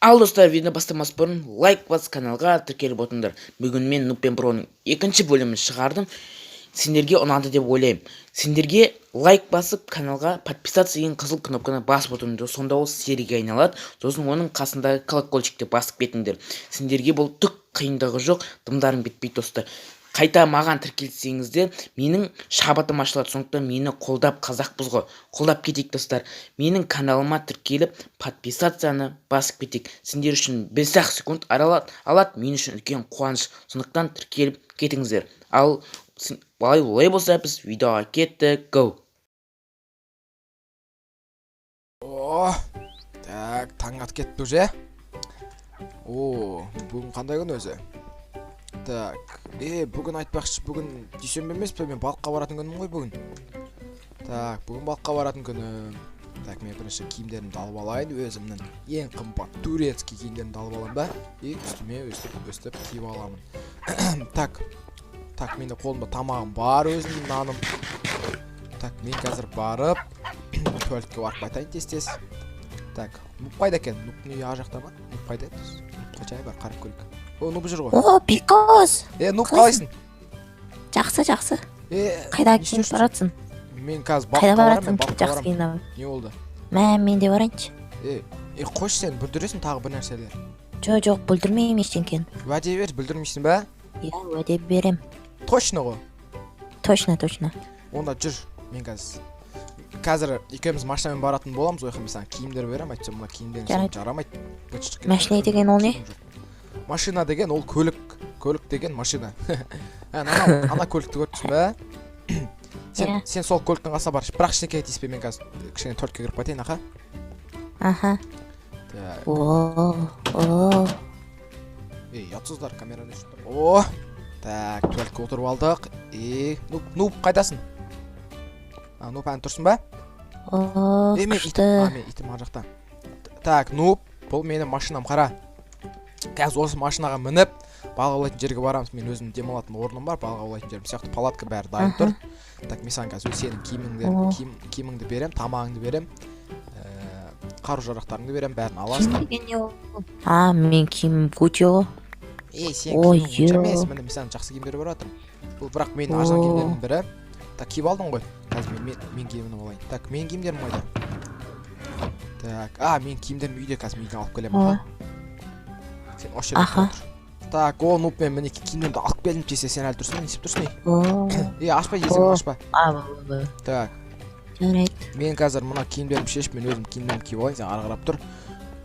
Ал достар, видеоны бастамас бұрын лайк бас каналға тіркеліп отырыңдар. Бүгін мен Нуппен Проның екінші бөлімін шығардым. Сендерге ұнады деп ойлаймын. Сендерге лайк басып каналға подписаться деген қызыл кнопканы басып отырыңдар. Сонда ол серияға айналады. Сосын оның қасындағы колокольчикті басып кетіңдер. Сендерге бұл түк қиындығы жоқ, дымдарың бітпейді достар. Қайта маған тіркелсеңіздер, менің шабытым ашылады. Сондықтан мені қолдап, қазақпыз ғой, қолдап кетейік достар. Менің каналыма тіркеліп, подписацияны басып кетейік. Сендер үшін 5-ақ секунд алады, мен үшін үлкен қуаныш. Сондықтан тіркеліп кетіңіздер. Ал олай болса, біз видеоға кеттік. Go! Так, таң атып кетті уже. Бүгін қандай күн өзі? Так, бүгін айтпақшы, бүгін дүйсенбі емес пе, мен балыққа баратын күнім ғой бүгін. Так, бүгін балыққа баратын күнім. Так, мен бірінші киімдерімді алып алайын, өзімнің ең қымбат турецкий киімдерімді алып аламын ба? Үстіме өстіп киіп аламын. Так, менде қолымда тамағым бар, өзімнің наным. Так, мен қазір барып, туалетке барып қайтайын тез. Так, Нуп қайда екен? Нуп не ар жақта ма? Нуп қайда? Нуп қачай бар, қарап көрейік. Нуп жүр ғой. Пикос. Нуп қалайсың? Жақсы. Қайда киініп баратсың? Мен қазір Қайда балыққа баратсың? барамын. Жақсы киініп. Не болды? Мен де барайыншы. Қош сен бүлдіресің тағы бір нәрселер. Жоқ, бүлдірмеймін ештеңкені. Уәде бер, бүлдірмейсің ба? Иә, уәде берем. Точно ғой? Точно. Онда жүр, мен қазір екеуміз машинамен баратын боламыз, ойқа мен саған киімдер берем, айтсам мына киімдерің сен жарамайды. Машина деген ол не? Машина деген ол көлік деген машина. Ана көлікті көрдіңіз ба? Сен сол көліктің қасына бар, бірақ ештеңеге тиіспе, мен қазір кішкене туалетке кіріп қайтайын, аха? Аха. Ұятсыздар, камераны өшіріп. Так, туалетке отырып алдық. Нуп, қайдасың? Нуп, ән тұрсын ба? Күшті. Мен итім ар жақта. Так, Нуп, бұл менің машинам, қара. Қазір осы машинаға мініп, балық аулайтын жерге барамыз. Мен өзім демалатын орным бар, балық аулайтын жерім сияқты палатка бәрі дайын тұр. Так, мен саған қазір сенің киіміңді берем, тамағыңды берем, қару-жарақтарыңды берем, бәрін аласың. Киім деген не ол? Мен киімім Гуччи ғой. Сен киімің Гуччи емес, мен саған жақсы киім беріп жатырмын. Бұл бірақ менің арзан киімдерімнің бірі. Так, киіп алдың ғой. Қазір мен киімімді алайын. Так, мен киімдерім қайда? Так, мен киімдерім үйде, қазір үйден алып келемін. Сен осы жерде тұр. Так, Нуп, мен мінекі киімдерімді алып келдім десе, сен әлі тұрсың, не істеп тұрсың? Ашпа, есігін ашпа. Так. Мен қазір мына киімдерімді шешіп, мен өзім киімдерімді киіп алайын, сен ары қарап тұр.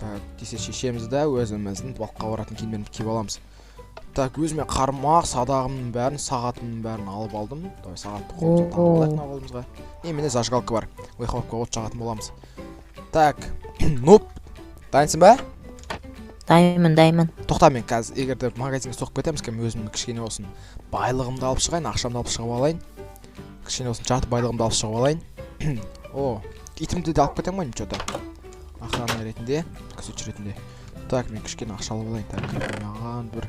Так, десе шешеміз де өзіміздің балыққа баратын киімдерімді киіп аламыз. Так, өзіме қармақ, садағымның бәрін, сағатымның бәрін алып алдым. Сағатты қолымызға таңып алайын ауылымызға. Менде зажигалка бар. Ойқалапқа от жағатын боламыз. Так, Нуп, дайынсың ба? Дайынмын. Тоқта, мен қазір егерде магазинге соқып кетеміз, мен өзімнің кішкене болсын байлығымды алып шығайын, ақшамды алып шығып алайын. Кішкене болсын жарты байлығымды алып шығып алайын. Итімді де алып кетем ғой, ничего-то. Охрана ретінде, күзетші ретінде. Так, мен кішкене ақша алып алайын. Так, маған бір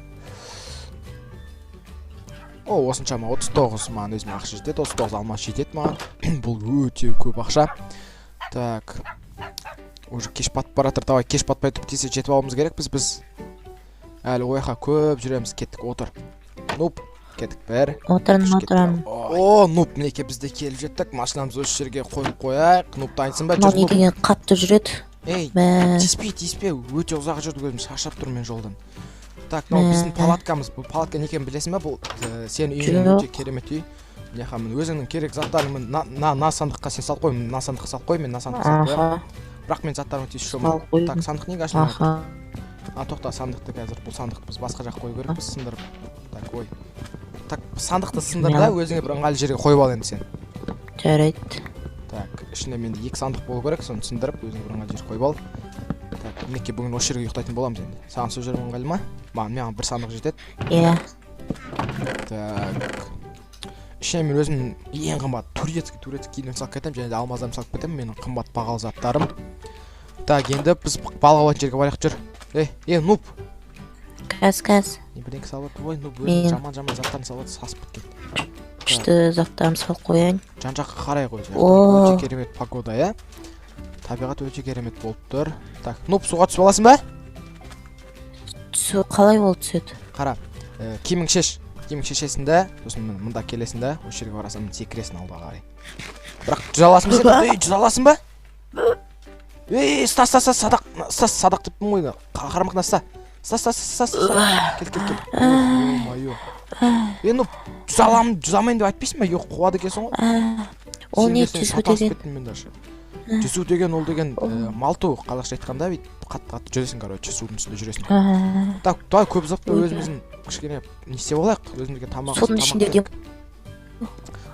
осыншама 39 маған өзіме ақша жетеді, 39 алмас жетеді маған. Бұл өте көп ақша. Так, уже кеш батып баратыр, давай кеш батпай тұрып тез жетіп алуымыз керек біз. Әлі ойқа көп жүреміз, кеттік, отыр. Нуп, кеттік бәрі. Отырамын. Нуп, мінеке бізде келіп жеттік, машинамызды осы жерге қойып қояйық. Нуп, дайынсың ба? Нуп деген қатты жүреді. Тиіспе, өте ұзақ жүрдік, өзім шаршап тұр мен жолдан. Так, біздің палаткамыз, бұл палатка не екенін білесің ба? Бұл сен үйің өте керемет үй. Өзіңнің керек заттарың на сандыққа сен салып қой, мен на сандыққа салып қой, бірақ мен заттарым өте шомын. Так, сандық неге ашылмайды? Тоқта, сандықты қазір, бұл сандықты біз басқа жақ қой көріппіз, сындырып. Так, Так, сандықты сындыр да, өзіңе бір ыңғайлы жерге қойып ал енді сен. Жарайды. Так, ішінде менде 2 сандық болу керек, соны сындырып, өзіңе бір ыңғайлы жерге қойып ал. Так, мінеке бүгін осы жерге ұйықтайтын боламыз енді. Саған сол жерге ыңғайлы ма? Маған бір сандық жетеді. Иә. Так. Ішіне мен өзім ең қымбат турецкий киімдерін салып кетемін, және де алмаздарымды салып кетемін, менің қымбат бағалы заттарым. Так, енді біз балық аулайтын жерге барайық, жүр. Нуп. Кәз. Не бірдеңке салып отыр, Нуп өзің жаман заттарын салып отыр, сасып біткен. Күшті заттарымды салып қояйын. Жан-жаққа қарай қой. Өте керемет погода, Табиғат өте керемет болып тұр. Так, Нуп, суға түсіп аласың ба? түсу қалай ол түседі? Қара, киімің шешесің да, сосын мында келесің да, осы жерге барасың, секіресің алға қарай. Бірақ жүз аласың ба сен? Жүз аласың ба? Садақ деппін ғой, қарамақна ста. Кел. Ой-ой. Ну, жүз алмайын деп айтпайсың ба? Жоқ, қуады екенсің ғой. Ол не түсу деген? Жүзу деген ол деген малту, қазақша айтқанда бүйтіп қатты жүресің, короче, судың үстінде жүресің. Так, көп ұзақта өзіміздің кішкене не істеп алайық, өзімізге тамақ. Судың ішінде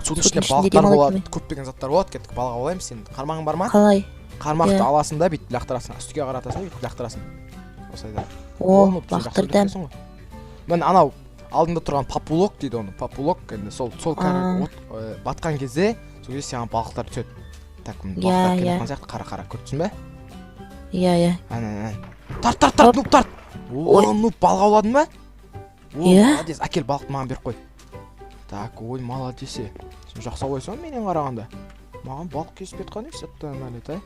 судың ішінде балықтар болады, көптеген заттар болады, кеттік балға аулаймыз. Сен қармағың бар ма? Қалай? Қармақты аласың да, бүйтіп лақтырасың, үстіге қаратасың, бүйтіп лақтырасың. Осылайда. О, лақтырдым. Мен анау алдында тұрған папулок дейді оны, папулок, енді сол батқан кезде, сол кезде саған балықтар түседі. Так, балықтар келетін сияқты қара көрдіңіз бе? Иә. Тарт, нуп тарт. О, нуп балға ауладың ба? Молодец, әкел балықты маған беріп қой. Так, ой, молодец. Сен жақсы аулайсың менен қарағанда. Маған балық кесіп кетқан емес, сәтті налет, ай.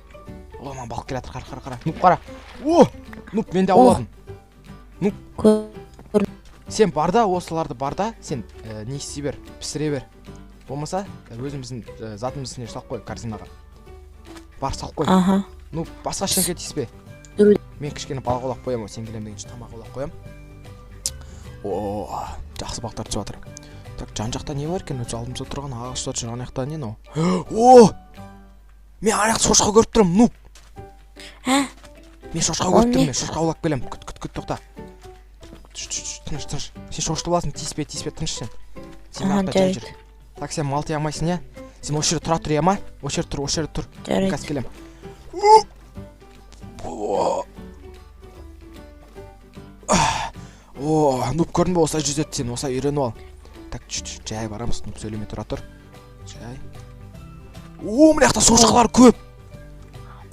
О, маған балық келатыр, қара. Нуп қара. О, нуп мен де ауладым. Нуп. Сен бар да, осыларды бар да, сен не істей бер, пісіре бер. Болмаса, өзіміздің затымыздың салып қой корзинаға. Бар салып қой. Ну, басқа ештеңеге тиіспе. Мен кішкене балық аулап қоямын, сен келем дегенше тамақ аулап қоям. О, жақсы балықтар түсіп жатыр. Так, жан-жақта не бар екен? Өте алдымызда тұрған ағаштар жан жақта не мынау? О! Мен ана жақта шошқа көріп тұрмын, нуп. Мен шошқа көріп тұрмын, шошқа аулап келем. Күт, тоқта. Тыныш. Сен шошқа боласың, тиіспе, тыныш сен. Так, сен мал тия алмайсың, я? Сен осы жерде тұра тұр, я ма? Осы жерде тұр. Қазір келем. О, нуп көрдің бе, осылай жүзеді сен, осылай үйреніп ал. Так, жай барамыз, нуп сөйлеме тұра тұр. Жай. О, мына жақта шошқалар көп.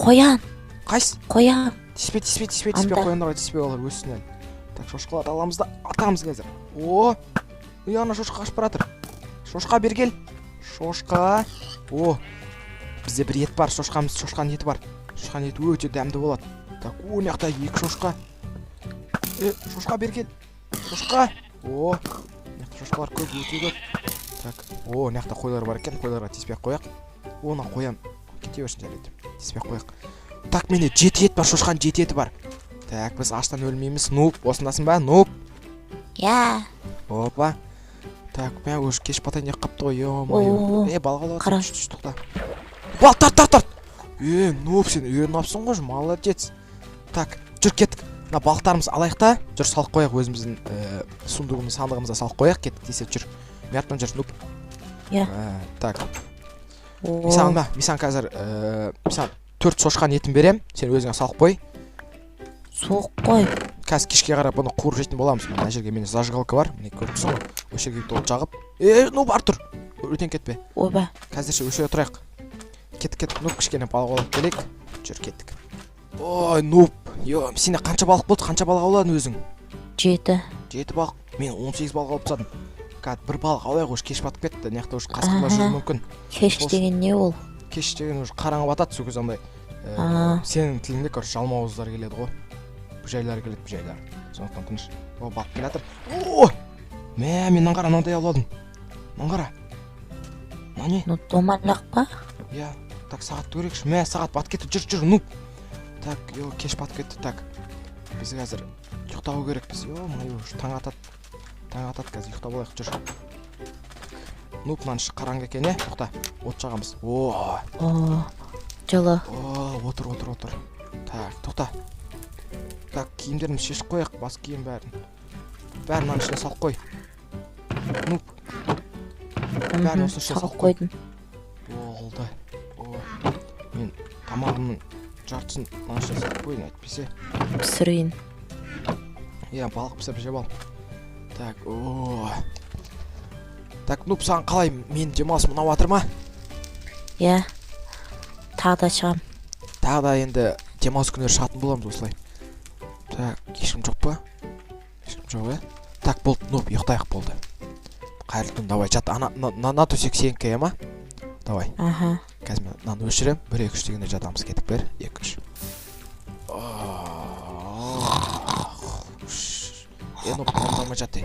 Қоян. Қайсы? Қоян. Тиіспе, қояндарға тиіспе, олар өссін әлі. Так, шошқаларды аламыз да атамыз қазір. О, ана шошқа қашып баратыр. Шошқа бергел. Шошқа. О, бізде бір ет бар, шошқаның еті бар. Шошқаның еті өте дәмді болады. Так, о, мына жақта екі шошқа. Шошқа бергел. Шошқа. О, мына жақта шошқалар көп, өте көп. Так, о, мына жақта қойлар бар екен, қойларға тиіспей қояқ. Оны қоям. Кете берсін жарайды. Тиіспей қояқ. Так, менде 7 ет бар, шошқаның 7 еті бар. Так, біз аштан өлмейміз. Нуп, осындасың ба? Нуп. Я. Опа. Так, мен уже кеш батайын деп қапты ғой, ё-моё. Балға қара. Тоқта. Бал, тарт. Нуп, сен үйреніпсің ғой, молодец. Так, жүр кеттік. Мына балықтарымыз алайық та, жүр салып қояқ өзіміздің сандығымызда салып қояқ, кеттік десе жүр. Мертін жүр, нуп. Я. Так. Мисаған қазір, мисаған 4 шошқан етін берем, сен өзіңе салып қой. Соқ қой. Қазір кешке қарап бұны қуырып жейтін боламыз. Мына жерге менде зажигалка бар. Міне көріпсің ғой. Осы жерге от жағып. Ну бар тұр. Өтен кетпе. Оба. Қазірше осы жерге тұрайық. Кеттік. Ну кішкене балық аулап келейік. Жүр кеттік. Ой, нуп. Йо, сенде қанша балық болды? Қанша балық ауладың өзің? 7. 7 балық. Мен 18 балық алып тастадым. Қазір бір балық аулайық, уже кеш батып кетті. Мына жақта уже қасқырлар жүруі мүмкін. Кеш деген не ол? Кеш деген уже қараңғы батады, сол кезде андай. Сенің тіліңде короче жалмауыздар келеді ғой. Бүжайлар келеді, бүжайлар. Сондықтан тыныш. О, балық келатыр. О! Мен қара мынандай ауладым. Мынаны қара. Мына Ну, домалақ па? Я, так сағат көрейікші. Сағат батып кетті. Жүр, нуп. Так, кеш батып кетті. Так. Біз қазір ұйықтау керекпіз. Таң атады. Қазір ұйықтап алайық. Жүр. Нуп, мынаны қараңғы екен, тоқта. От жағамыз. О, жылы. Отыр. Так, тоқта. Так, киімдеріміз шешіп қояқ, бас киім бәрін мынаның ішіне салып қой. Нуп. Бәрін осы ішіне салып қойдым. Болды. Мен тамағымның жартысын мынаның ішіне салып қойын, әйтпесе. Пісірейін. Балық пісіріп жеп ал. Так, Так, нуп, саған қалай мен демалысым ұнап жатыр ма? Я. Тағы да шығам. Тағы да енді демалыс күндері шығатын боламыз осылай. Так, ешкім жоқ па? Ешкім жоқ, Так, болды, нуп, ұйықтайық болды. Қайырлы түн, давай, жат. Ана төсек сенікі, ма? Давай. Қазір мен мынаны өшірем. 1-2-3 дегенде жатамыз, кетіп бер. 2-3. нуп тамаша ты